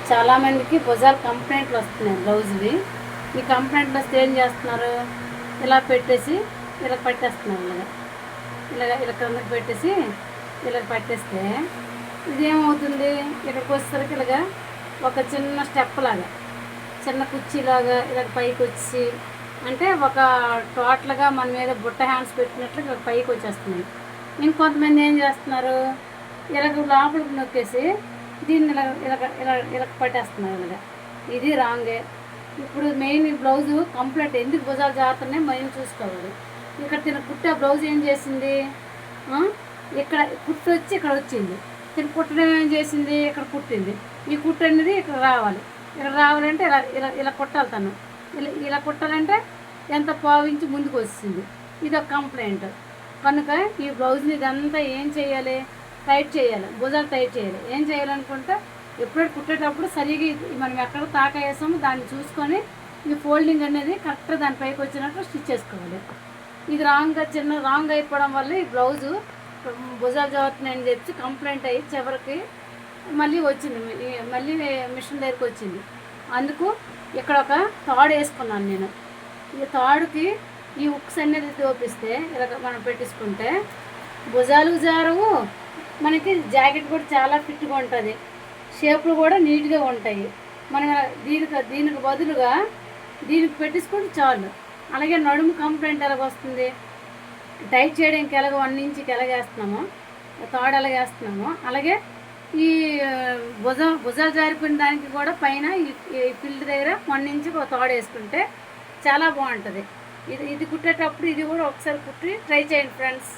చాలామందికి భుజాలు కంప్లైంట్లు వస్తున్నాయి బ్లౌజ్వి. ఈ కంప్లైంట్లు వస్తే ఏం చేస్తున్నారు, ఇలా పెట్టేసి ఇలా పట్టేస్తున్నారు. ఇలా కిందకి పెట్టేసి ఇలా పట్టేస్తే ఇదేమవుతుంది, ఇక్కడికి వచ్చేసరికి ఇలాగా ఒక చిన్న స్టెప్ లాగా, చిన్న కుర్చీలాగా ఇలా పైకి వచ్చి, అంటే ఒక టోటల్గా మన మీద బుట్ట హ్యాండ్స్ పెట్టినట్లు ఇలా పైకి వచ్చేస్తుంది. ఇంకొంతమంది ఏం చేస్తున్నారు, ఇలాగ లోపలికి నొక్కేసి దీన్ని ఇలా ఇలా ఇలా ఇలా పట్టేస్తున్నారు. ఇది రాంగే. ఇప్పుడు మెయిన్ ఈ బ్లౌజు కంప్లీట్ ఎందుకు భుజాలు జారుతున్నాయి మనం చూసుకోవాలి. ఇక్కడ తిన కుట్ట బ్లౌజ్ ఏం చేసింది, ఇక్కడ కుట్టు వచ్చి ఇక్కడ వచ్చింది, తిన కుట్టడం ఏం చేసింది, ఇక్కడ కుట్టింది. ఈ కుట్టు అనేది ఇక్కడ రావాలి. ఇక్కడ రావాలంటే ఇలా ఇలా ఇలా కుట్టాలి. తను ఇలా కుట్టాలంటే ఎంత పావించి ముందుకు వచ్చింది. ఇది ఒక కంప్లైంట్. కనుక ఈ బ్లౌజ్ని ఇదంతా ఏం చేయాలి, టైట్ చేయాలి, భుజాలు టైట్ చేయాలి. ఏం చేయాలనుకుంటే ఎప్పుడైతే కుట్టేటప్పుడు సరిగా మనం ఎక్కడ తాక వేసామో దాన్ని చూసుకొని ఈ ఫోల్డింగ్ అనేది కరెక్ట్గా దానిపైకి వచ్చినట్టు స్టిచ్ చేసుకోవాలి. ఇది రాంగ్ అయిపోవడం వల్ల ఈ బ్లౌజు భుజాలు చదువుతున్నాయని చెప్పి కంప్లైంట్ అయ్యి చివరికి మళ్ళీ వచ్చింది, మళ్ళీ మిషన్ దగ్గరికి వచ్చింది. అందుకు ఇక్కడ ఒక తాడు వేసుకున్నాను నేను. ఈ తాడుకి ఈ ఉక్స్ అనేది తోపిస్తే ఇలా మనం పెట్టించుకుంటే భుజాలు జారవు, మనకి జాకెట్ కూడా చాలా ఫిట్గా ఉంటుంది, షేపులు కూడా నీట్గా ఉంటాయి. మనం దీనికి బదులుగా దీనికి పెట్టించుకుంటే చాలు. అలాగే నడుము కంప్లైంట్ ఎలాగ వస్తుంది, టైట్ చేయడానికి ఎలాగ 1 ఇంచుకి ఎలాగేస్తున్నామో తాడు ఎలాగేస్తున్నామో అలాగే ఈ భుజాలు జారిపోయిన దానికి కూడా పైన ఈ ఫిల్డ్ దగ్గర 1 ఇంచుకి ఒక తాడు వేసుకుంటే చాలా బాగుంటుంది. ఇది కుట్టేటప్పుడు ఇది కూడా ఒకసారి కుట్టి ట్రై చేయండి ఫ్రెండ్స్.